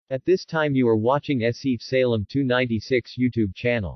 At this time you are watching Asif Salem 296 YouTube channel.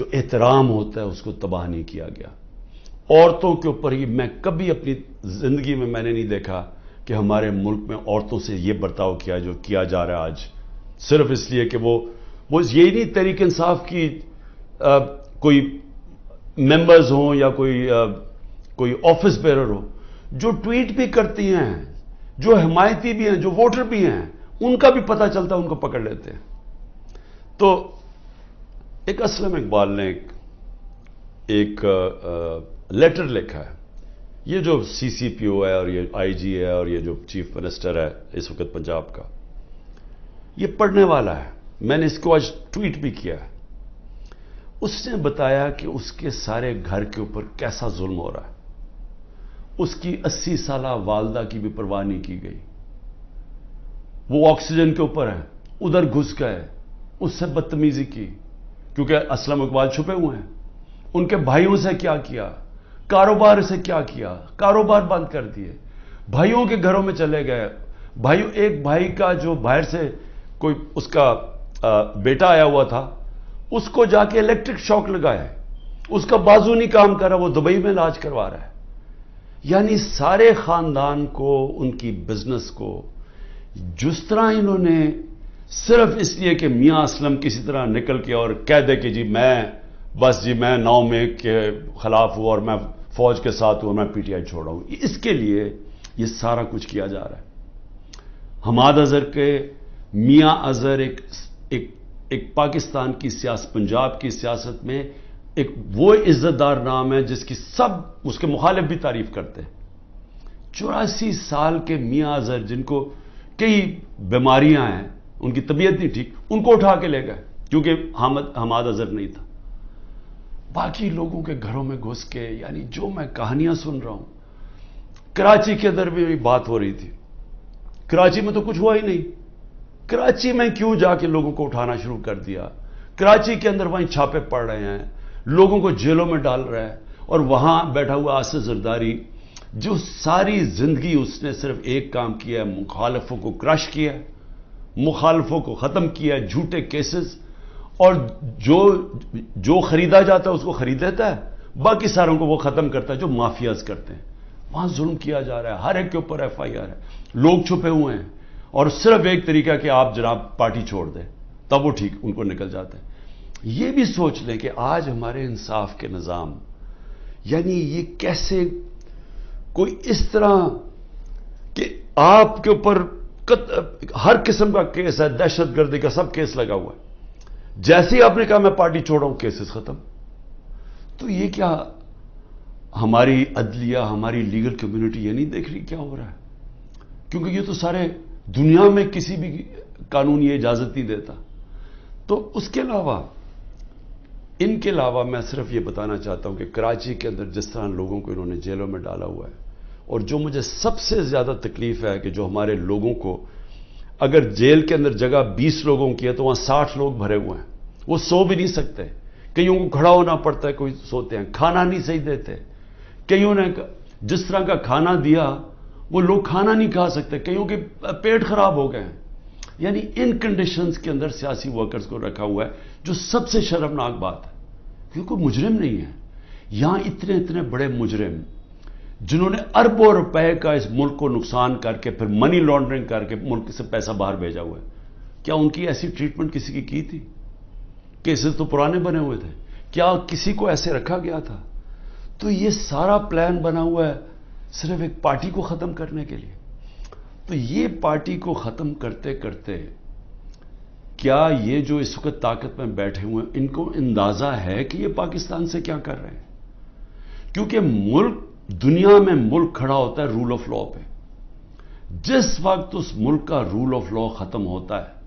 جو احترام ہوتا ہے اس کو تباہ نہیں کیا گیا. عورتوں کے اوپر ہی میں کبھی اپنی زندگی میں نے نہیں دیکھا کہ ہمارے ملک میں عورتوں سے یہ برتاؤ کیا جو کیا جا رہا ہے آج, صرف اس لیے کہ وہ یہی نہیں تحریک انصاف کی کوئی ممبرز ہوں یا کوئی آفس بیرر ہو, جو ٹویٹ بھی کرتی ہیں, جو حمایتی بھی ہیں, جو ووٹر بھی ہیں, ان کا بھی پتہ چلتا ہے, ان کو پکڑ لیتے ہیں. تو ایک اسلم اقبال نے ایک لیٹر لکھا ہے. یہ جو سی پی او ہے اور یہ آئی جی ہے اور یہ جو چیف منسٹر ہے اس وقت پنجاب کا, یہ پڑھنے والا ہے. میں نے اس کو آج ٹویٹ بھی کیا ہے. اس نے بتایا کہ اس کے سارے گھر کے اوپر کیسا ظلم ہو رہا ہے. اس کی 80 سالہ والدہ کی بھی پرواہ نہیں کی گئی. وہ آکسیجن کے اوپر ہے, ادھر گھس گئے, اس سے بدتمیزی کی, کیونکہ اسلم اقبال چھپے ہوئے ہیں. ان کے بھائیوں سے کیا کیا, کاروبار سے کیا کیا, کاروبار بند کر دیے, بھائیوں کے گھروں میں چلے گئے. ایک بھائی کا جو باہر سے کوئی اس کا بیٹا آیا ہوا تھا, اس کو جا کے الیکٹرک شاک لگایا, اس کا بازو نہیں کام کر رہا, وہ دبئی میں علاج کروا رہا ہے. یعنی سارے خاندان کو, ان کی بزنس کو جس طرح انہوں نے صرف اس لیے کہ میاں اسلم کسی طرح نکل کے اور کہہ دے کہ میں 9 مئی کے خلاف ہوں اور میں فوج کے ساتھ ہوں اور میں پی ٹی آئی چھوڑا ہوں, اس کے لیے یہ سارا کچھ کیا جا رہا ہے. حماد اظہر کے میاں اظہر ایک پاکستان کی سیاست, پنجاب کی سیاست میں ایک وہ عزت دار نام ہے جس کی سب اس کے مخالف بھی تعریف کرتے ہیں. 84 سال کے میاں اظہر جن کو کئی بیماریاں ہیں, ان کی طبیعت نہیں ٹھیک, ان کو اٹھا کے لے گئے کیونکہ حماد اظہر نہیں تھا. باقی لوگوں کے گھروں میں گھس کے, یعنی جو میں کہانیاں سن رہا ہوں. کراچی کے اندر بھی بات ہو رہی تھی, کراچی میں تو کچھ ہوا ہی نہیں. کراچی میں کیوں جا کے لوگوں کو اٹھانا شروع کر دیا؟ کراچی کے اندر وہیں چھاپے پڑ رہے ہیں, لوگوں کو جیلوں میں ڈال رہا ہے, اور وہاں بیٹھا ہوا آصف زرداری جو ساری زندگی اس نے صرف ایک کام کیا ہے, مخالفوں کو کرش کیا, مخالفوں کو ختم کیا, جھوٹے کیسز, اور جو خریدا جاتا ہے اس کو خرید لیتا ہے, باقی ساروں کو وہ ختم کرتا ہے جو مافیاز کرتے ہیں. وہاں ظلم کیا جا رہا ہے, ہر ایک کے اوپر ایف آئی آر ہے, لوگ چھپے ہوئے ہیں, اور صرف ایک طریقہ کہ آپ جناب پارٹی چھوڑ دیں تب وہ ٹھیک ان کو نکل جاتے ہیں. یہ بھی سوچ لیں کہ آج ہمارے انصاف کے نظام, یعنی یہ کیسے کوئی اس طرح کہ آپ کے اوپر ہر قسم کا کیس ہے, دہشت گردی کا سب کیس لگا ہوا ہے. جیسے ہی آپ نے کہا میں پارٹی چھوڑا ہوں, کیسز ختم. تو یہ کیا ہماری عدلیہ, ہماری لیگل کمیونٹی یہ نہیں دیکھ رہی کیا ہو رہا ہے؟ کیونکہ یہ تو سارے دنیا میں کسی بھی قانون یہ اجازت نہیں دیتا. تو اس کے علاوہ, ان کے علاوہ میں صرف یہ بتانا چاہتا ہوں کہ کراچی کے اندر جس طرح لوگوں کو انہوں نے جیلوں میں ڈالا ہوا ہے, اور جو مجھے سب سے زیادہ تکلیف ہے کہ جو ہمارے لوگوں کو, اگر جیل کے اندر جگہ 20 لوگوں کی ہے تو وہاں 60 لوگ بھرے ہوئے ہیں, وہ سو بھی نہیں سکتے, کئیوں کو کھڑا ہونا پڑتا ہے, کوئی سوتے ہیں, کھانا نہیں صحیح دیتے, کئیوں نے جس طرح کا کھانا دیا وہ لوگ کھانا نہیں کھا سکتے, کئیوں کے پیٹ خراب ہو گئے ہیں. یعنی ان کنڈیشنز کے اندر سیاسی ورکرز کو رکھا ہوا ہے, جو سب سے شرمناک بات ہے, کیونکہ کوئی مجرم نہیں ہے. یہاں اتنے بڑے مجرم جنہوں نے اربوں روپے کا اس ملک کو نقصان کر کے پھر منی لانڈرنگ کر کے ملک سے پیسہ باہر بھیجا ہوا ہے, کیا ان کی ایسی ٹریٹمنٹ کسی کی تھی؟ کیسز تو پرانے بنے ہوئے تھے, کیا کسی کو ایسے رکھا گیا تھا؟ تو یہ سارا پلان بنا ہوا ہے صرف ایک پارٹی کو ختم کرنے کے لیے. تو یہ پارٹی کو ختم کرتے کرتے کیا یہ جو اس وقت طاقت میں بیٹھے ہوئے ہیں, ان کو اندازہ ہے کہ یہ پاکستان سے کیا کر رہے ہیں؟ کیونکہ ملک, دنیا میں ملک کھڑا ہوتا ہے رول آف لا پہ. جس وقت اس ملک کا رول آف لا ختم ہوتا ہے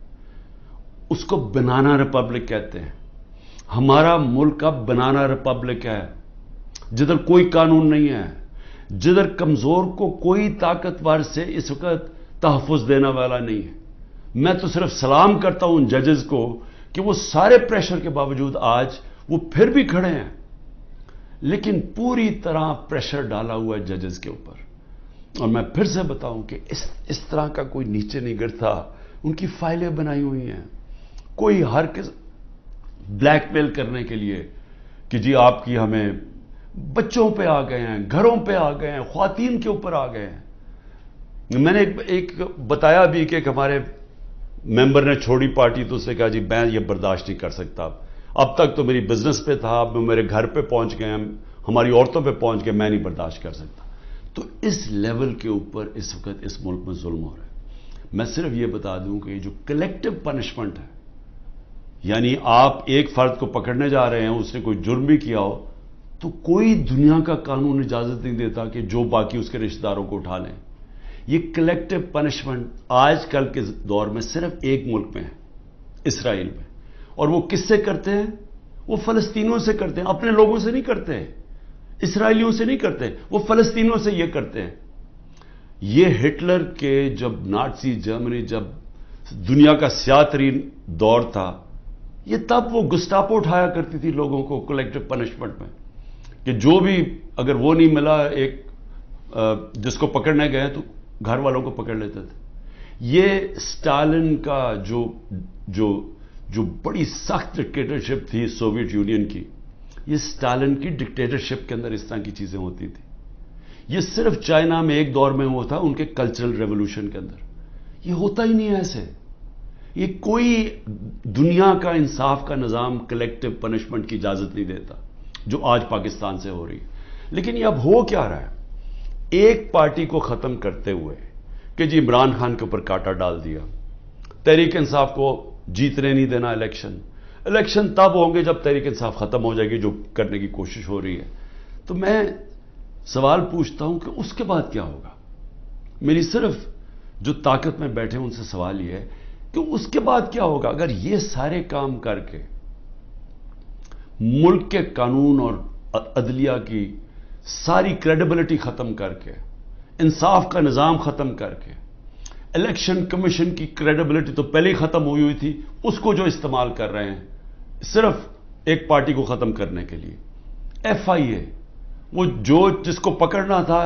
اس کو بنانا ریپبلک کہتے ہیں. ہمارا ملک کا بنانا ریپبلک ہے, جدھر کوئی قانون نہیں ہے, جدھر کمزور کو کوئی طاقتور سے اس وقت تحفظ دینے والا نہیں ہے. میں تو صرف سلام کرتا ہوں ان ججز کو کہ وہ سارے پریشر کے باوجود آج وہ پھر بھی کھڑے ہیں, لیکن پوری طرح پریشر ڈالا ہوا ہے ججز کے اوپر. اور میں پھر سے بتاؤں کہ اس طرح کا کوئی نیچے نہیں گرتا, ان کی فائلیں بنائی ہوئی ہیں, کوئی ہر کس بلیک میل کرنے کے لیے کہ جی آپ کی ہمیں بچوں پہ آ گئے ہیں، گھروں پہ آ گئے ہیں، خواتین کے اوپر آ گئے ہیں۔ میں نے ایک بتایا بھی کہ ایک ہمارے ممبر نے چھوڑی پارٹی تو اس نے کہا جی میں یہ برداشت نہیں کر سکتا، اب تک تو میری بزنس پہ تھا، اب میرے گھر پہ پہنچ گئے ہیں، ہماری عورتوں پہ پہنچ گئے، میں نہیں برداشت کر سکتا۔ تو اس لیول کے اوپر اس وقت اس ملک میں ظلم ہو رہا ہے۔ میں صرف یہ بتا دوں کہ یہ جو کلیکٹو پنشمنٹ ہے، یعنی آپ ایک فرد کو پکڑنے جا رہے ہیں، اس نے کوئی جرم بھی کیا ہو تو کوئی دنیا کا قانون اجازت نہیں دیتا کہ جو باقی اس کے رشتہ داروں کو اٹھا لیں۔ یہ کلیکٹو پنشمنٹ آج کل کے دور میں صرف ایک ملک میں ہے، اسرائیل میں، اور وہ کس سے کرتے ہیں؟ وہ فلسطینیوں سے کرتے ہیں، اپنے لوگوں سے نہیں کرتے، اسرائیلیوں سے نہیں کرتے، وہ فلسطینیوں سے یہ کرتے ہیں۔ یہ ہٹلر کے جب نازی جرمنی جب دنیا کا سیاہ ترین دور تھا، یہ تب وہ گسٹاپو اٹھایا کرتی تھی لوگوں کو کلیکٹو پنشمنٹ میں، کہ جو بھی اگر وہ نہیں ملا ایک جس کو پکڑنے گئے تو گھر والوں کو پکڑ لیتے تھے۔ یہ سٹالن کا جو بڑی سخت ڈکٹیٹرشپ تھی سوویت یونین کی، یہ سٹالن کی ڈکٹیٹرشپ کے اندر اس طرح کی چیزیں ہوتی تھیں۔ یہ صرف چائنا میں ایک دور میں ہوا تھا، ان کے کلچرل ریولوشن کے اندر۔ یہ ہوتا ہی نہیں ہے ایسے۔ یہ کوئی دنیا کا انصاف کا نظام کلیکٹو پنشمنٹ کی اجازت نہیں دیتا، جو آج پاکستان سے ہو رہی ہے۔ لیکن یہ اب ہو کیا رہا ہے؟ ایک پارٹی کو ختم کرتے ہوئے کہ جی عمران خان کے اوپر کانٹا ڈال دیا، تحریک انصاف کو جیتنے نہیں دینا الیکشن تب ہوں گے جب تحریک انصاف ختم ہو جائے گی، جو کرنے کی کوشش ہو رہی ہے۔ تو میں سوال پوچھتا ہوں کہ اس کے بعد کیا ہوگا؟ میری صرف جو طاقت میں بیٹھے ان سے سوال یہ ہے کہ اس کے بعد کیا ہوگا؟ اگر یہ سارے کام کر کے ملک کے قانون اور عدلیہ کی ساری کریڈیبلٹی ختم کر کے، انصاف کا نظام ختم کر کے، الیکشن کمیشن کی کریڈیبلٹی تو پہلے ہی ختم ہوئی تھی، اس کو جو استعمال کر رہے ہیں صرف ایک پارٹی کو ختم کرنے کے لیے، ایف آئی اے، وہ جس کو پکڑنا تھا،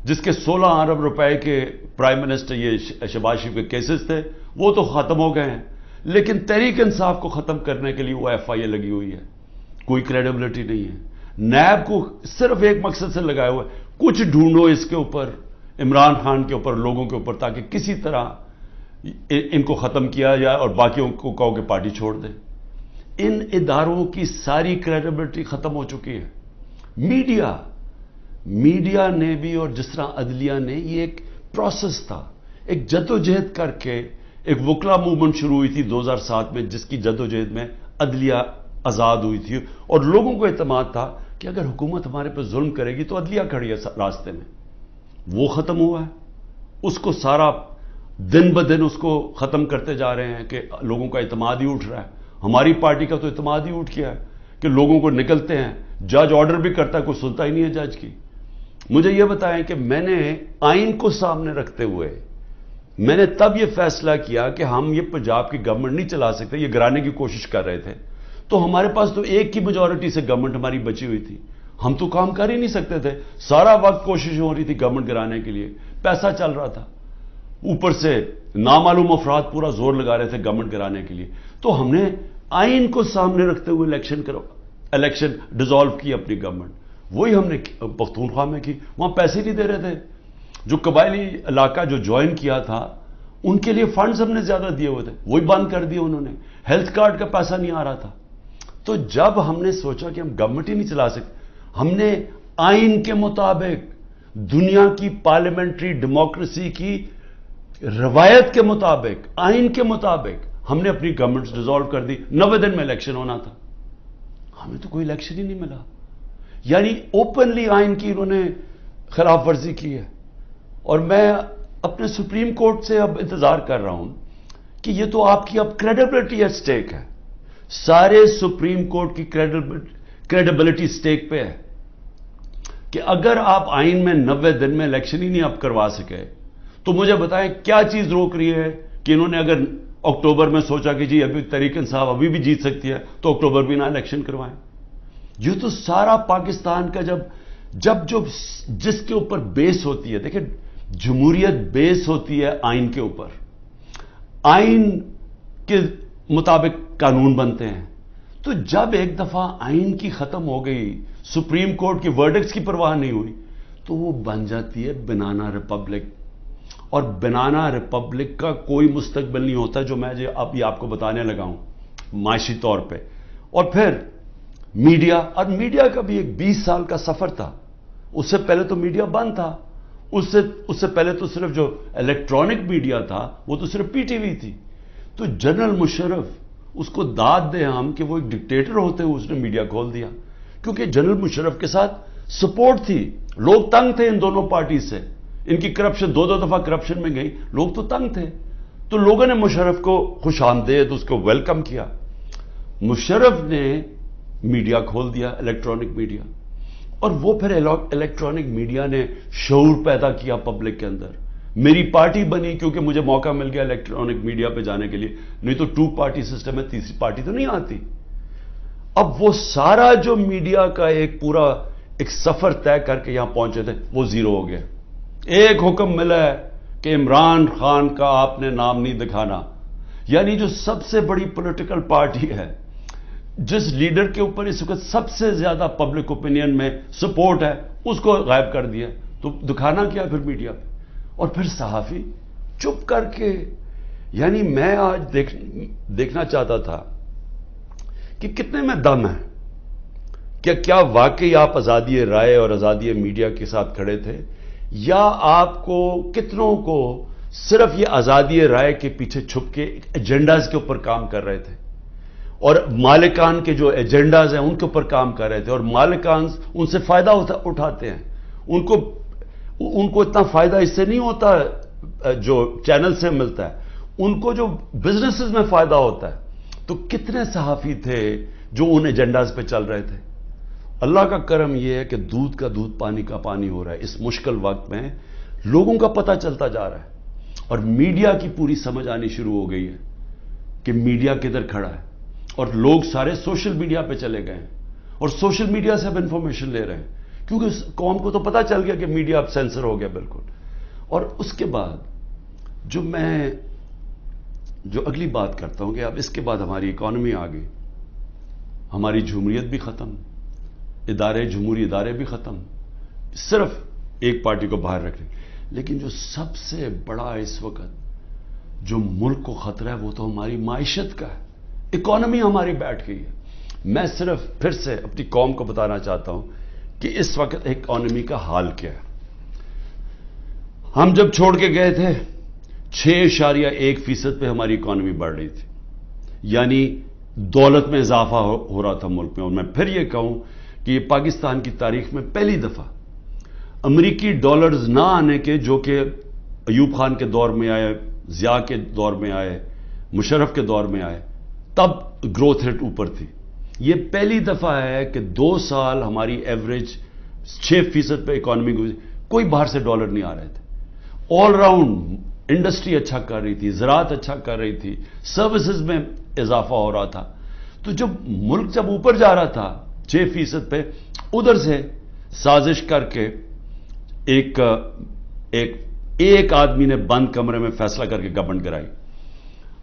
جس کے 16 ارب روپے کے پرائم منسٹر یہ شہباز شریف کے کیسز تھے، وہ تو ختم ہو گئے ہیں، لیکن تحریک انصاف کو ختم کرنے کے لیے وہ ایف آئی اے لگی ہوئی ہے، کوئی کریڈیبلٹی نہیں ہے۔ نیب کو صرف ایک مقصد سے لگایا ہوا ہے، کچھ ڈھونڈو اس کے اوپر، عمران خان کے اوپر، لوگوں کے اوپر، تاکہ کسی طرح ان کو ختم کیا جائے اور باقیوں کو کہو کہ پارٹی چھوڑ دیں۔ ان اداروں کی ساری کریڈیبلٹی ختم ہو چکی ہے۔ میڈیا نے بھی، اور جس طرح عدلیہ نے، یہ ایک پروسیس تھا، ایک جدوجہد کر کے ایک وکلا موومنٹ شروع ہوئی تھی 2007 میں، جس کی جدوجہد میں عدلیہ آزاد ہوئی تھی، اور لوگوں کو اعتماد تھا کہ اگر حکومت ہمارے پہ ظلم کرے گی تو عدلیہ کھڑی ہے راستے میں۔ وہ ختم ہوا ہے، اس کو سارا دن بدن اس کو ختم کرتے جا رہے ہیں کہ لوگوں کا اعتماد ہی اٹھ رہا ہے۔ ہماری پارٹی کا تو اعتماد ہی اٹھ گیا ہے کہ لوگوں کو نکلتے ہیں، جج آرڈر بھی کرتا ہے، کوئی سنتا ہی نہیں ہے جج کی۔ مجھے یہ بتائیں کہ میں نے آئین کو سامنے رکھتے ہوئے میں نے تب یہ فیصلہ کیا کہ ہم یہ پنجاب کی گورنمنٹ نہیں چلا سکتے، یہ گرانے کی کوشش کر رہے تھے، تو ہمارے پاس تو ایک کی میجورٹی سے گورنمنٹ ہماری بچی ہوئی تھی، ہم تو کام کر ہی نہیں سکتے تھے، سارا وقت کوشش ہو رہی تھی گورنمنٹ گرانے کے لیے، پیسہ چل رہا تھا، اوپر سے نامعلوم افراد پورا زور لگا رہے تھے گورنمنٹ گرانے کے لیے۔ تو ہم نے آئین کو سامنے رکھتے ہوئے الیکشن ڈیزالو کی اپنی گورنمنٹ، وہی ہم نے پختونخوا میں کی، وہاں پیسے نہیں دے رہے تھے، جو قبائلی علاقہ جو جوائن کیا تھا ان کے لیے فنڈز ہم نے زیادہ دیے ہوئے تھے، وہی بند کر دیے انہوں نے، ہیلتھ کارڈ کا پیسہ نہیں آ رہا تھا۔ تو جب ہم نے سوچا کہ ہم گورنمنٹ ہی نہیں چلا سکتے، ہم نے آئین کے مطابق، دنیا کی پارلیمنٹری ڈیموکریسی کی روایت کے مطابق، آئین کے مطابق ہم نے اپنی گورنمنٹ ڈیزالو کر دی، 90 دن میں الیکشن ہونا تھا، ہمیں تو کوئی الیکشن ہی نہیں ملا۔ یعنی اوپنلی آئین کی انہوں نے خلاف ورزی کی ہے، اور میں اپنے سپریم کورٹ سے اب انتظار کر رہا ہوں کہ یہ تو آپ کی اب کریڈیبلٹی ایٹ سٹیک ہے، سارے سپریم کورٹ کی کریڈیبلٹی سٹیک پہ ہے کہ اگر آپ آئین میں 90 دن میں الیکشن ہی نہیں آپ کروا سکے تو مجھے بتائیں کیا چیز روک رہی ہے کہ انہوں نے اگر اکتوبر میں سوچا کہ جی ابھی تحریک انصاف ابھی بھی جیت سکتی ہے تو اکتوبر بھی نہ الیکشن کروائیں۔ یہ تو سارا پاکستان کا جو جس کے اوپر بیس ہوتی ہے، دیکھیں جمہوریت بیس ہوتی ہے آئین کے اوپر، آئین کے مطابق قانون بنتے ہیں، تو جب ایک دفعہ آئین کی ختم ہو گئی, سپریم کورٹ کی ورڈکٹس کی پرواہ نہیں ہوئی, تو وہ بن جاتی ہے بنانا ریپبلک. اور بنانا ریپبلک کا کوئی مستقبل نہیں ہوتا, جو میں اب یہ آپ کو بتانے لگا ہوں معاشی طور پہ. اور پھر میڈیا, اور میڈیا کا بھی ایک 20 سال کا سفر تھا. اس سے پہلے تو میڈیا بند تھا, اس سے پہلے تو صرف جو الیکٹرانک میڈیا تھا وہ تو صرف پی ٹی وی تھی. تو جنرل مشرف, اس کو داد دیں ہم کہ وہ ایک ڈکٹیٹر ہوتے ہوئے اس نے میڈیا کھول دیا, کیونکہ جنرل مشرف کے ساتھ سپورٹ تھی. لوگ تنگ تھے ان دونوں پارٹی سے, ان کی کرپشن 2 دفعہ کرپشن میں گئی, لوگ تو تنگ تھے. تو لوگوں نے مشرف کو خوش آمدید, اس کو ویلکم کیا. مشرف نے میڈیا کھول دیا, الیکٹرانک میڈیا, اور وہ پھر الیکٹرانک میڈیا نے شعور پیدا کیا پبلک کے اندر. میری پارٹی بنی کیونکہ مجھے موقع مل گیا الیکٹرانک میڈیا پہ جانے کے لیے, نہیں تو 2 پارٹی سسٹم ہے, تیسری پارٹی تو نہیں آتی. اب وہ سارا جو میڈیا کا ایک پورا ایک سفر طے کر کے یہاں پہنچے تھے, وہ زیرو ہو گیا. ایک حکم ملا ہے کہ عمران خان کا آپ نے نام نہیں دکھانا, یعنی جو سب سے بڑی پولیٹیکل پارٹی ہے, جس لیڈر کے اوپر اس وقت سب سے زیادہ پبلک اوپینین میں سپورٹ ہے, اس کو غائب کر دیا. تو دکھانا کیا پھر میڈیا پہ؟ اور پھر صحافی چپ کر کے. یعنی میں آج دیکھنا چاہتا تھا کہ کتنے میں دم ہے, کیا واقعی آپ آزادی رائے اور آزادی میڈیا کے ساتھ کھڑے تھے, یا آپ کو کتنوں کو صرف یہ آزادی رائے کے پیچھے چھپ کے ایجنڈاز کے اوپر کام کر رہے تھے, اور مالکان کے جو ایجنڈاز ہیں ان کے اوپر کام کر رہے تھے, اور مالکان ان سے فائدہ اٹھاتے ہیں. ان کو اتنا فائدہ اس سے نہیں ہوتا جو چینل سے ملتا ہے, ان کو جو بزنسز میں فائدہ ہوتا ہے. تو کتنے صحافی تھے جو ان ایجنڈاز پہ چل رہے تھے. اللہ کا کرم یہ ہے کہ دودھ کا دودھ پانی کا پانی ہو رہا ہے. اس مشکل وقت میں لوگوں کا پتہ چلتا جا رہا ہے, اور میڈیا کی پوری سمجھ آنی شروع ہو گئی ہے کہ میڈیا کدھر کھڑا ہے. اور لوگ سارے سوشل میڈیا پہ چلے گئے ہیں, اور سوشل میڈیا سے اب انفارمیشن لے رہے ہیں, کیونکہ اس قوم کو تو پتا چل گیا کہ میڈیا اب سینسر ہو گیا بالکل. اور اس کے بعد جو اگلی بات کرتا ہوں کہ اب اس کے بعد ہماری اکانومی آ گئی, ہماری جمہوریت بھی ختم, جمہوری ادارے بھی ختم, صرف ایک پارٹی کو باہر رکھنے. لیکن جو سب سے بڑا اس وقت جو ملک کو خطرہ ہے وہ تو ہماری معیشت کا ہے. اکانومی ہماری بیٹھ گئی ہے. میں صرف پھر سے اپنی قوم کو بتانا چاہتا ہوں کہ اس وقت اکانومی کا حال کیا ہے. ہم جب چھوڑ کے گئے تھے 6.1% پہ ہماری اکانومی بڑھ رہی تھی, یعنی دولت میں اضافہ ہو رہا تھا ملک میں. اور میں پھر یہ کہوں کہ یہ پاکستان کی تاریخ میں پہلی دفعہ امریکی ڈالرز نہ آنے کے, جو کہ ایوب خان کے دور میں آئے, ضیاء کے دور میں آئے, مشرف کے دور میں آئے, تب گروتھ ریٹ اوپر تھی. یہ پہلی دفعہ ہے کہ 2 سال ہماری ایوریج 6% پہ اکانومی گزری, کوئی باہر سے ڈالر نہیں آ رہے تھے. آل راؤنڈ انڈسٹری اچھا کر رہی تھی, زراعت اچھا کر رہی تھی, سروسز میں اضافہ ہو رہا تھا. تو ملک جب اوپر جا رہا تھا 6% پہ, ادھر سے سازش کر کے ایک آدمی نے بند کمرے میں فیصلہ کر کے گورنمنٹ کرائی.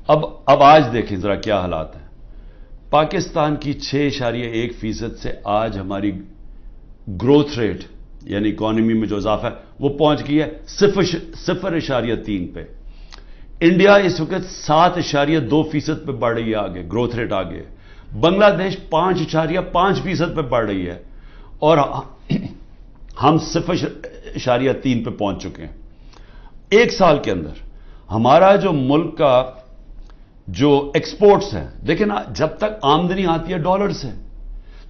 اب آج دیکھیں ذرا کیا حالات ہیں. پاکستان کی 6.1% سے آج ہماری گروتھ ریٹ یعنی اکانومی میں جو اضافہ ہے وہ پہنچ گئی ہے 0.3 پہ. انڈیا اس وقت 7.2% پہ بڑھ رہی ہے, آگے گروتھ ریٹ آگے. بنگلہ دیش 5.5% پہ بڑھ رہی ہے, اور ہم 0.3 پہ پہنچ چکے ہیں. ایک سال کے اندر ہمارا جو ملک کا جو ایکسپورٹس ہیں, دیکھیں نا, جب تک آمدنی آتی ہے ڈالر سے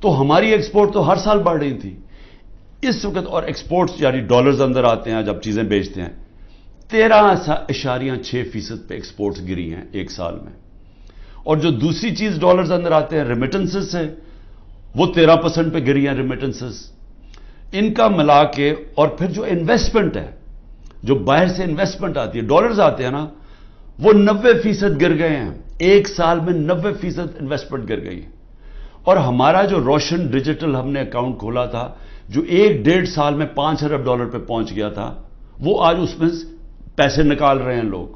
تو ہماری ایکسپورٹ تو ہر سال بڑھ رہی تھی. اس وقت اور ایکسپورٹس یعنی ڈالرز اندر آتے ہیں جب چیزیں بیچتے ہیں, 13.6% پہ ایکسپورٹس گری ہیں ایک سال میں. اور جو دوسری چیز ڈالرز اندر آتے ہیں ریمیٹنسز سے, وہ 13% پہ گری ہیں ریمیٹنسز. ان کا ملا کے, اور پھر جو انویسٹمنٹ ہے, جو باہر سے انویسٹمنٹ آتی ہے, ڈالرز آتے ہیں نا, وہ 90% گر گئے ہیں. ایک سال میں 90% انویسٹمنٹ گر گئی. اور ہمارا جو روشن ڈیجیٹل ہم نے اکاؤنٹ کھولا تھا, جو 1.5 سال میں $5 ارب پہ پہنچ گیا تھا, وہ آج اس میں پیسے نکال رہے ہیں لوگ.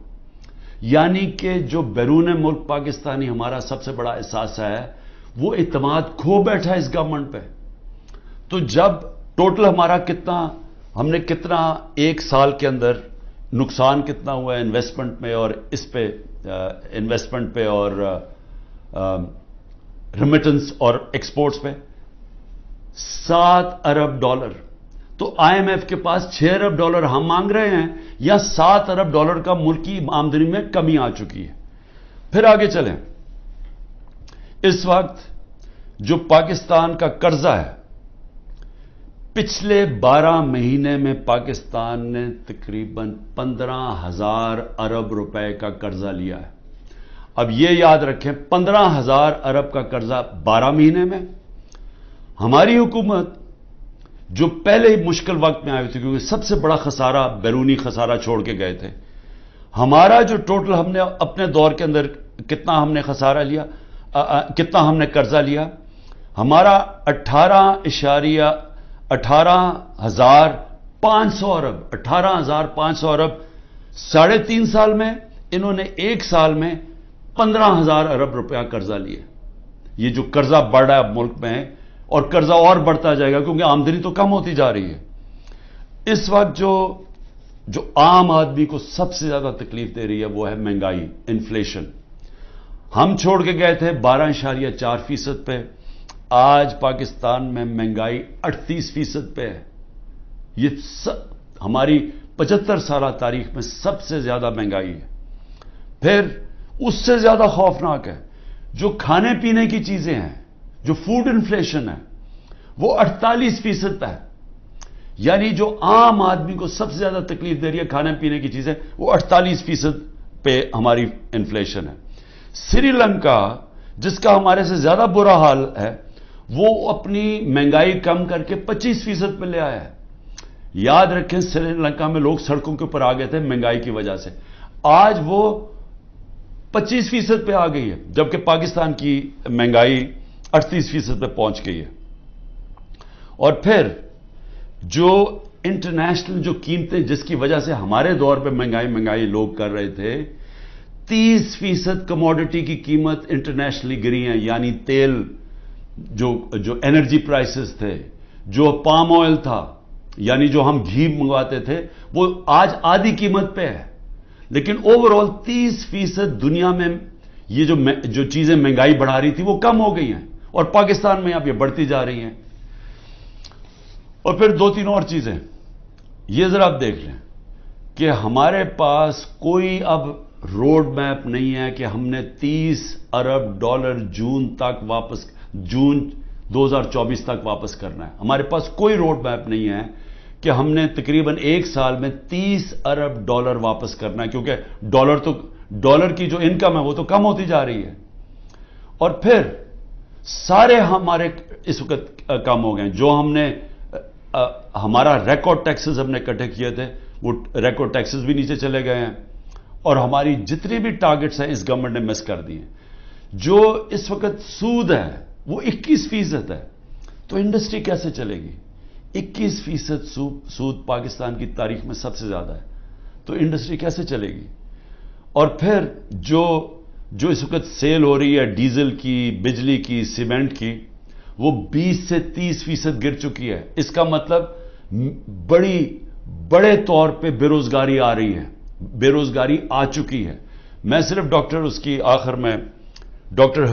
یعنی کہ جو بیرون ملک پاکستانی ہمارا سب سے بڑا احساس ہے, وہ اعتماد کھو بیٹھا اس گورنمنٹ پہ. تو جب ٹوٹل ہمارا ہم نے کتنا ایک سال کے اندر نقصان کتنا ہوا ہے انویسٹمنٹ میں اور اس پہ انویسٹمنٹ پہ اور ریمیٹنس اور ایکسپورٹس پہ 7 ارب ڈالر. تو آئی ایم ایف کے پاس 6 ارب ڈالر ہم مانگ رہے ہیں یا 7 ارب ڈالر کا ملکی آمدنی میں کمی آ چکی ہے. پھر آگے چلیں. اس وقت جو پاکستان کا قرضہ ہے پچھلے 12 مہینے میں پاکستان نے تقریباً 15,000 ارب روپے کا قرضہ لیا ہے. اب یہ یاد رکھیں 15,000 ارب کا قرضہ 12 مہینے میں. ہماری حکومت جو پہلے ہی مشکل وقت میں آئی تھی کیونکہ سب سے بڑا خسارہ بیرونی خسارہ چھوڑ کے گئے تھے. ہمارا جو ٹوٹل ہم نے اپنے دور کے اندر کتنا ہم نے خسارہ لیا کتنا ہم نے قرضہ لیا ہمارا 18,500 ارب 18,500 ارب 3.5 سال میں انہوں نے 1 سال میں 15,000 ارب روپیہ قرضہ لیا. یہ جو قرضہ بڑھ رہا ہے ملک میں اور قرضہ اور بڑھتا جائے گا کیونکہ آمدنی تو کم ہوتی جا رہی ہے. اس وقت جو عام آدمی کو سب سے زیادہ تکلیف دے رہی ہے وہ ہے مہنگائی انفلیشن. ہم چھوڑ کے گئے تھے 12.4% پہ. آج پاکستان میں مہنگائی 38% پہ ہے. یہ ہماری 75 سالہ تاریخ میں سب سے زیادہ مہنگائی ہے. پھر اس سے زیادہ خوفناک ہے جو کھانے پینے کی چیزیں ہیں جو فوڈ انفلیشن ہے وہ 48% پہ ہے. یعنی جو عام آدمی کو سب سے زیادہ تکلیف دے رہی ہے کھانے پینے کی چیزیں وہ 48% پہ ہماری انفلیشن ہے. سری لنکا جس کا ہمارے سے زیادہ برا حال ہے وہ اپنی مہنگائی کم کر کے 25% پہ لے آیا ہے. یاد رکھیں سری لنکا میں لوگ سڑکوں کے اوپر آ گئے تھے مہنگائی کی وجہ سے. آج وہ 25% پہ آ گئی ہے جبکہ پاکستان کی مہنگائی 38% پہ پہنچ گئی ہے. اور پھر جو انٹرنیشنل جو قیمتیں جس کی وجہ سے ہمارے دور پہ مہنگائی لوگ کر رہے تھے 30% کموڈٹی کی قیمت انٹرنیشنلی گری ہیں. یعنی تیل جو انرجی پرائسز تھے جو پام آئل تھا یعنی جو ہم گھی منگواتے تھے وہ آج آدھی قیمت پہ ہے. لیکن اوور آل 30% دنیا میں یہ جو چیزیں مہنگائی بڑھا رہی تھی وہ کم ہو گئی ہیں اور پاکستان میں اب یہ بڑھتی جا رہی ہیں. اور پھر 2-3 اور چیزیں یہ ذرا آپ دیکھ لیں کہ ہمارے پاس کوئی اب روڈ میپ نہیں ہے کہ ہم نے 30 ارب ڈالر جون 2024 تک واپس کرنا ہے. ہمارے پاس کوئی روڈ میپ نہیں ہے کہ ہم نے تقریباً 1 سال میں 30 ارب ڈالر واپس کرنا ہے کیونکہ ڈالر کی جو انکم ہے وہ تو کم ہوتی جا رہی ہے. اور پھر سارے ہمارے اس وقت کم ہو گئے جو ہم نے ہمارا ریکارڈ ٹیکسز ہم نے اکٹھے کیے تھے وہ ریکارڈ ٹیکسز بھی نیچے چلے گئے ہیں اور ہماری جتنی بھی ٹارگٹس ہیں اس گورنمنٹ نے مس کر دی ہیں. جو اس وقت سود ہے وہ 21% ہے. تو انڈسٹری کیسے چلے گی؟ 21% سود پاکستان کی تاریخ میں سب سے زیادہ ہے. تو انڈسٹری کیسے چلے گی؟ اور پھر جو اس وقت سیل ہو رہی ہے ڈیزل کی بجلی کی سیمنٹ کی وہ 20 سے 30% گر چکی ہے. اس کا مطلب بڑے طور پہ بے روزگاری آ رہی ہے بے روزگاری آ چکی ہے. میں صرف اس کی آخر میں ڈاکٹر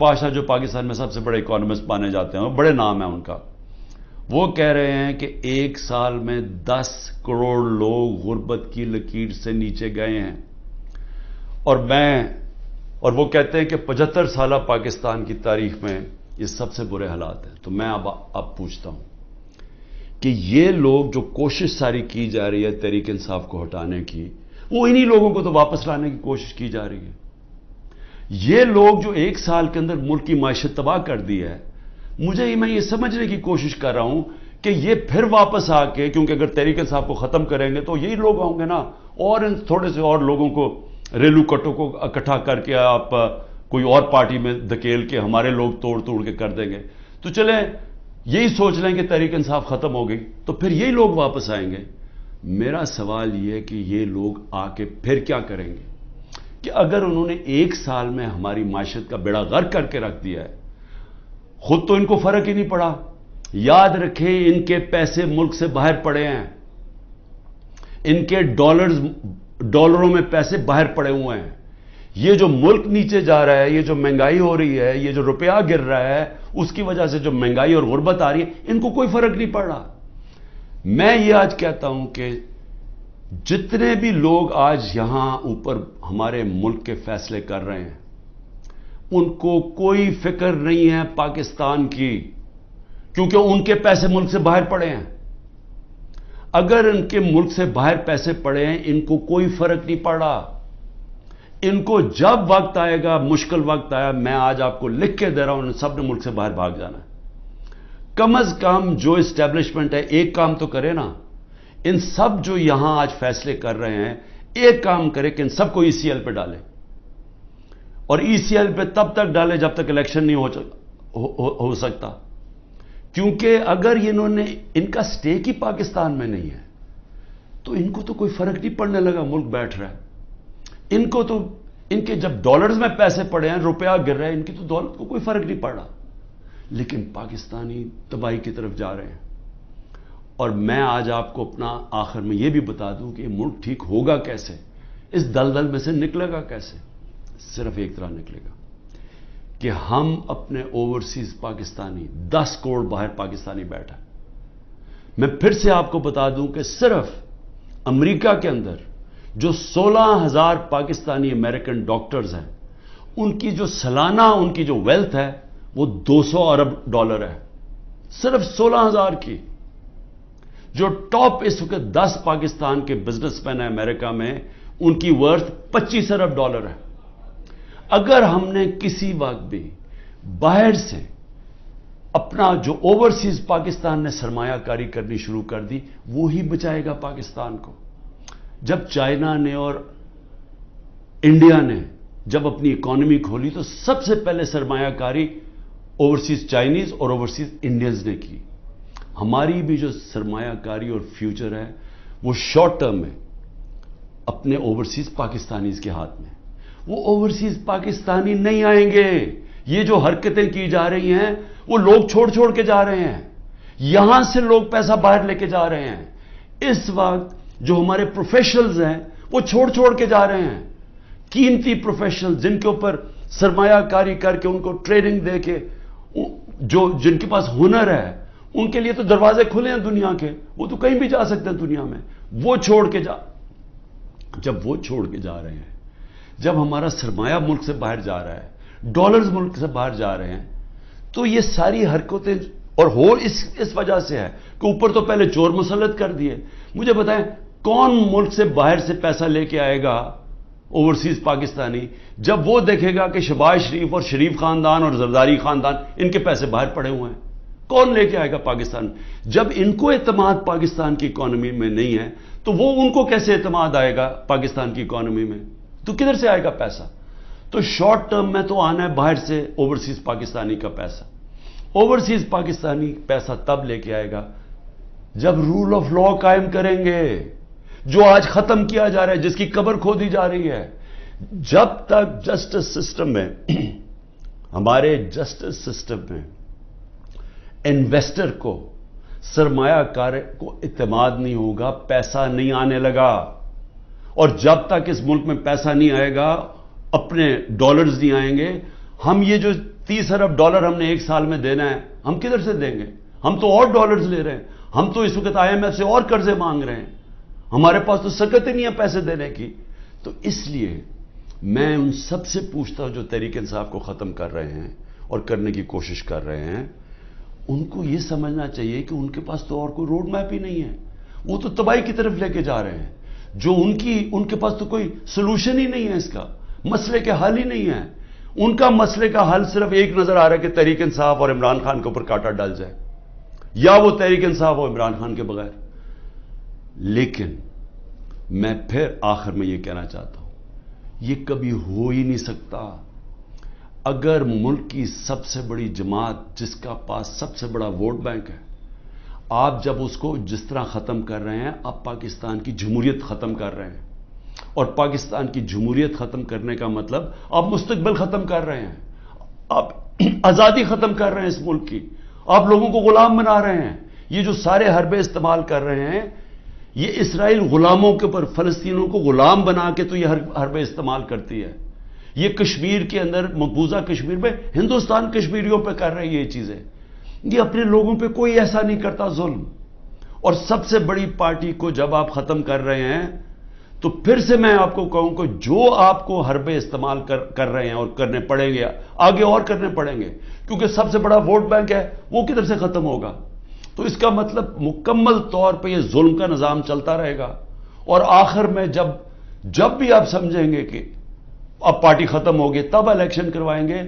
پاشا جو پاکستان میں سب سے بڑے اکانومسٹ مانے جاتے ہیں بڑے نام ہیں ان کا وہ کہہ رہے ہیں کہ 1 سال میں 10 کروڑ لوگ غربت کی لکیر سے نیچے گئے ہیں. اور وہ کہتے ہیں کہ 75 سالہ پاکستان کی تاریخ میں یہ سب سے برے حالات ہیں. تو میں اب پوچھتا ہوں کہ یہ لوگ جو کوشش ساری کی جا رہی ہے تحریک انصاف کو ہٹانے کی وہ انہی لوگوں کو تو واپس لانے کی کوشش کی جا رہی ہے. یہ لوگ جو 1 سال کے اندر ملک کی معیشت تباہ کر دی ہے میں یہ سمجھنے کی کوشش کر رہا ہوں کہ یہ پھر واپس آ کے کیونکہ اگر تحریک انصاف کو ختم کریں گے تو یہی لوگ ہوں گے نا اور ان تھوڑے سے اور لوگوں کو ریلو کٹوں کو اکٹھا کر کے آپ کوئی اور پارٹی میں دھکیل کے ہمارے لوگ توڑ کے کر دیں گے. تو چلیں یہی سوچ لیں کہ تحریک انصاف ختم ہو گئی تو پھر یہی لوگ واپس آئیں گے. میرا سوال یہ ہے کہ یہ لوگ آ کے پھر کیا کریں گے؟ کہ اگر انہوں نے ایک سال میں ہماری معیشت کا بیڑا غرق کر کے رکھ دیا ہے، خود تو ان کو فرق ہی نہیں پڑا. یاد رکھیں ان کے پیسے ملک سے باہر پڑے ہیں، ان کے ڈالروں میں پیسے باہر پڑے ہوئے ہیں. یہ جو ملک نیچے جا رہا ہے، یہ جو مہنگائی ہو رہی ہے، یہ جو روپیہ گر رہا ہے، اس کی وجہ سے جو مہنگائی اور غربت آ رہی ہے، ان کو کوئی فرق نہیں پڑ رہا. میں یہ آج کہتا ہوں کہ جتنے بھی لوگ آج یہاں اوپر ہمارے ملک کے فیصلے کر رہے ہیں، ان کو کوئی فکر نہیں ہے پاکستان کی، کیونکہ ان کے پیسے ملک سے باہر پڑے ہیں. اگر ان کے ملک سے باہر پیسے پڑے ہیں، ان کو کوئی فرق نہیں پڑ رہا. ان کو جب وقت آئے گا، مشکل وقت آیا، میں آج آپ کو لکھ کے دے رہا ہوں، ان سب نے ملک سے باہر بھاگ جانا ہے. کم از کم جو اسٹیبلشمنٹ ہے ایک کام تو کرے نا. ان سب جو یہاں آج فیصلے کر رہے ہیں، ایک کام کرے کہ ان سب کو ای سی ایل پہ ڈالے، اور ای سی ایل پہ تب تک ڈالے جب تک الیکشن نہیں ہو سکتا. کیونکہ اگر انہوں نے، ان کا سٹیک ہی پاکستان میں نہیں ہے، تو ان کو تو کوئی فرق نہیں پڑنے لگا. ملک بیٹھ رہا ہے، ان کو تو، ان کے جب ڈالرز میں پیسے پڑے ہیں، روپیہ گر رہے ہیں، ان کی تو دولت کو کوئی فرق نہیں پڑ رہا. لیکن پاکستانی تباہی کی طرف جا رہے ہیں. اور میں آج آپ کو اپنا آخر میں یہ بھی بتا دوں کہ ملک ٹھیک ہوگا کیسے، اس دلدل میں سے نکلے گا کیسے. صرف ایک طرح نکلے گا کہ ہم اپنے اوورسیز پاکستانی، 10 کروڑ باہر پاکستانی بیٹھا. میں پھر سے آپ کو بتا دوں کہ صرف امریکہ کے اندر جو 16,000 پاکستانی امریکن ڈاکٹرز ہیں، ان کی جو سالانہ ان کی جو ویلتھ ہے وہ 200 ارب ڈالر ہے. صرف 16,000 کی. جو ٹاپ اس وقت 10 پاکستان کے بزنس مین ہیں امریکہ میں، ان کی ورتھ 25 ارب ڈالر ہے. اگر ہم نے کسی وقت بھی باہر سے اپنا جو اوورسیز پاکستان نے سرمایہ کاری کرنی شروع کر دی، وہی بچائے گا پاکستان کو. جب چائنا نے اور انڈیا نے جب اپنی اکانومی کھولی تو سب سے پہلے سرمایہ کاری اوورسیز چائنیز اور اوورسیز انڈینز نے کی. ہماری بھی جو سرمایہ کاری اور فیوچر ہے وہ شارٹ ٹرم میں اپنے اوورسیز پاکستانیز کے ہاتھ میں. وہ اوورسیز پاکستانی نہیں آئیں گے. یہ جو حرکتیں کی جا رہی ہیں وہ لوگ چھوڑ کے جا رہے ہیں. یہاں سے لوگ پیسہ باہر لے کے جا رہے ہیں. اس وقت جو ہمارے پروفیشنلز ہیں وہ چھوڑ کے جا رہے ہیں. قیمتی پروفیشنل جن کے اوپر سرمایہ کاری کر کے، ان کو ٹریننگ دے کے، جن کے پاس ہنر ہے، ان کے لیے تو دروازے کھلے ہیں دنیا کے. وہ تو کہیں بھی جا سکتے ہیں دنیا میں. وہ جب وہ چھوڑ کے جا رہے ہیں، جب ہمارا سرمایہ ملک سے باہر جا رہا ہے، ڈالرز ملک سے باہر جا رہے ہیں، تو یہ ساری حرکتیں اور ہو اس وجہ سے ہے کہ اوپر تو پہلے چور مسلط کر دیے. مجھے بتائیں کون ملک سے باہر سے پیسہ لے کے آئے گا اوورسیز پاکستانی، جب وہ دیکھے گا کہ شہباز شریف اور شریف خاندان اور زرداری خاندان، ان کے پیسے باہر پڑے ہوئے ہیں. کون لے کے آئے گا پاکستان؟ جب ان کو اعتماد پاکستان کی اکانومی میں نہیں ہے تو وہ ان کو کیسے اعتماد آئے گا پاکستان کی اکانومی میں؟ تو کدھر سے آئے گا پیسہ؟ تو شارٹ ٹرم میں تو آنا ہے باہر سے اوورسیز پاکستانی کا پیسہ. اوورسیز پاکستانی پیسہ تب لے کے آئے گا جب رول آف لا قائم کریں گے، جو آج ختم کیا جا رہا ہے، جس کی قبر کھودی جا رہی ہے. جب تک جسٹس سسٹم میں، ہمارے جسٹس سسٹم میں انویسٹر کو، سرمایہ کار کو اعتماد نہیں ہوگا، پیسہ نہیں آنے لگا. اور جب تک اس ملک میں پیسہ نہیں آئے گا، اپنے ڈالرز نہیں آئیں گے. ہم یہ جو 30 ارب ڈالر ہم نے ایک سال میں دینا ہے، ہم کدھر سے دیں گے؟ ہم تو اور ڈالرز لے رہے ہیں. ہم تو اس وقت IMF سے اور قرضے مانگ رہے ہیں. ہمارے پاس تو سکت ہی نہیں ہے پیسے دینے کی. تو اس لیے میں ان سب سے پوچھتا ہوں جو تحریک انصاف کو ختم کر رہے ہیں اور کرنے کی کوشش کر رہے ہیں، ان کو یہ سمجھنا چاہیے کہ ان کے پاس تو اور کوئی روڈ میپ ہی نہیں ہے. وہ تو تباہی کی طرف لے کے جا رہے ہیں. جو ان کے پاس تو کوئی سلوشن ہی نہیں ہے، اس کا مسئلے کے حل ہی نہیں ہے. ان کا مسئلے کا حل صرف ایک نظر آ رہا ہے کہ تحریک انصاف اور عمران خان کے اوپر کانٹا ڈال جائے، یا وہ تحریک انصاف اور عمران خان کے بغیر. لیکن میں پھر آخر میں یہ کہنا چاہتا ہوں، یہ کبھی ہو ہی نہیں سکتا. اگر ملک کی سب سے بڑی جماعت جس کا پاس سب سے بڑا ووٹ بینک ہے، آپ جب اس کو جس طرح ختم کر رہے ہیں، آپ پاکستان کی جمہوریت ختم کر رہے ہیں. اور پاکستان کی جمہوریت ختم کرنے کا مطلب آپ مستقبل ختم کر رہے ہیں، آپ آزادی ختم کر رہے ہیں اس ملک کی، آپ لوگوں کو غلام بنا رہے ہیں۔ یہ جو سارے حربے استعمال کر رہے ہیں، یہ اسرائیل غلاموں کے اوپر فلسطینیوں کو غلام بنا کے تو یہ حربے استعمال کرتی ہے۔ یہ کشمیر کے اندر، مقبوضہ کشمیر میں ہندوستان کشمیریوں پہ کر رہی ہے یہ چیزیں۔ یہ اپنے لوگوں پہ کوئی ایسا نہیں کرتا ظلم۔ اور سب سے بڑی پارٹی کو جب آپ ختم کر رہے ہیں تو پھر سے میں آپ کو کہوں کہ جو آپ کو حربے استعمال کر رہے ہیں اور کرنے پڑیں گے، آگے اور کرنے پڑیں گے، کیونکہ سب سے بڑا ووٹ بینک ہے، وہ کدھر سے ختم ہوگا؟ تو اس کا مطلب مکمل طور پہ یہ ظلم کا نظام چلتا رہے گا، اور آخر میں جب بھی آپ سمجھیں گے کہ اب پارٹی ختم ہوگی تب الیکشن کروائیں گے،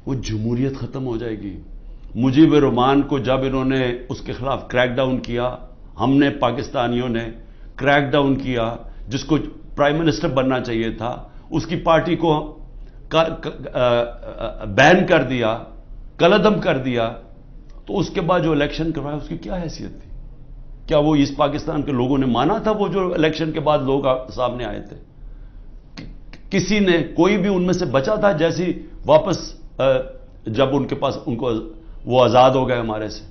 وہ جمہوریت ختم ہو جائے گی۔ مجیب الرحمان کو جب انہوں نے اس کے خلاف کریک ڈاؤن کیا، ہم نے پاکستانیوں نے کریک ڈاؤن کیا، جس کو پرائم منسٹر بننا چاہیے تھا، اس کی پارٹی کو بین کر دیا، کلعدم کر دیا، تو اس کے بعد جو الیکشن کروایا اس کی کیا حیثیت تھی؟ کیا وہ اس پاکستان کے لوگوں نے مانا تھا وہ جو الیکشن کے بعد لوگ سامنے آئے تھے؟ کسی نے، کوئی بھی ان میں سے بچا تھا جیسی واپس جب ان کے پاس ان کو وہ آزاد ہو گئے ہمارے سے؟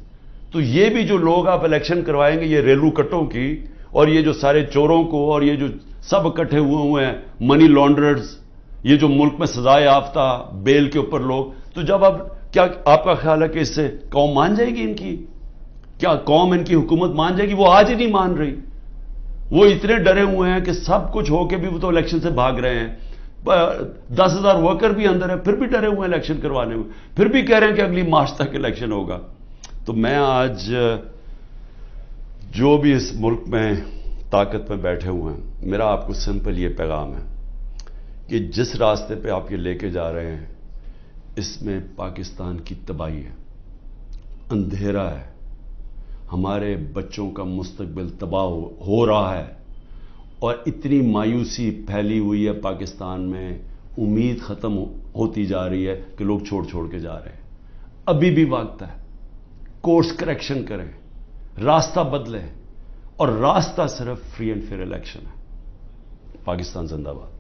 تو یہ بھی جو لوگ آپ الیکشن کروائیں گے، یہ ریلو کٹوں کی، اور یہ جو سارے چوروں کو، اور یہ جو سب اکٹھے ہوئے ہیں منی لانڈررز، یہ جو ملک میں سزائے یافتہ بیل کے اوپر لوگ، تو جب کیا آپ کا خیال ہے کہ اس سے قوم مان جائے گی؟ ان کی کیا قوم ان کی حکومت مان جائے گی؟ وہ آج ہی نہیں مان رہی۔ وہ اتنے ڈرے ہوئے ہیں کہ سب کچھ ہو کے بھی وہ تو الیکشن سے بھاگ رہے ہیں۔ 10,000 ورکر بھی اندر ہیں، پھر بھی ڈرے ہوئے ہیں الیکشن کروانے میں، پھر بھی کہہ رہے ہیں کہ اگلی مارچ تک الیکشن ہوگا۔ تو میں آج جو بھی اس ملک میں طاقت میں بیٹھے ہوئے ہیں، میرا آپ کو سمپل یہ پیغام ہے کہ جس راستے پہ آپ یہ لے کے جا رہے ہیں، اس میں پاکستان کی تباہی ہے، اندھیرا ہے، ہمارے بچوں کا مستقبل تباہ ہو رہا ہے، اور اتنی مایوسی پھیلی ہوئی ہے پاکستان میں، امید ختم ہوتی جا رہی ہے کہ لوگ چھوڑ کے جا رہے ہیں۔ ابھی بھی وقت ہے، کورس کریکشن کریں، راستہ بدلیں، اور راستہ صرف فری اینڈ فیئر الیکشن ہے۔ پاکستان زندہ باد۔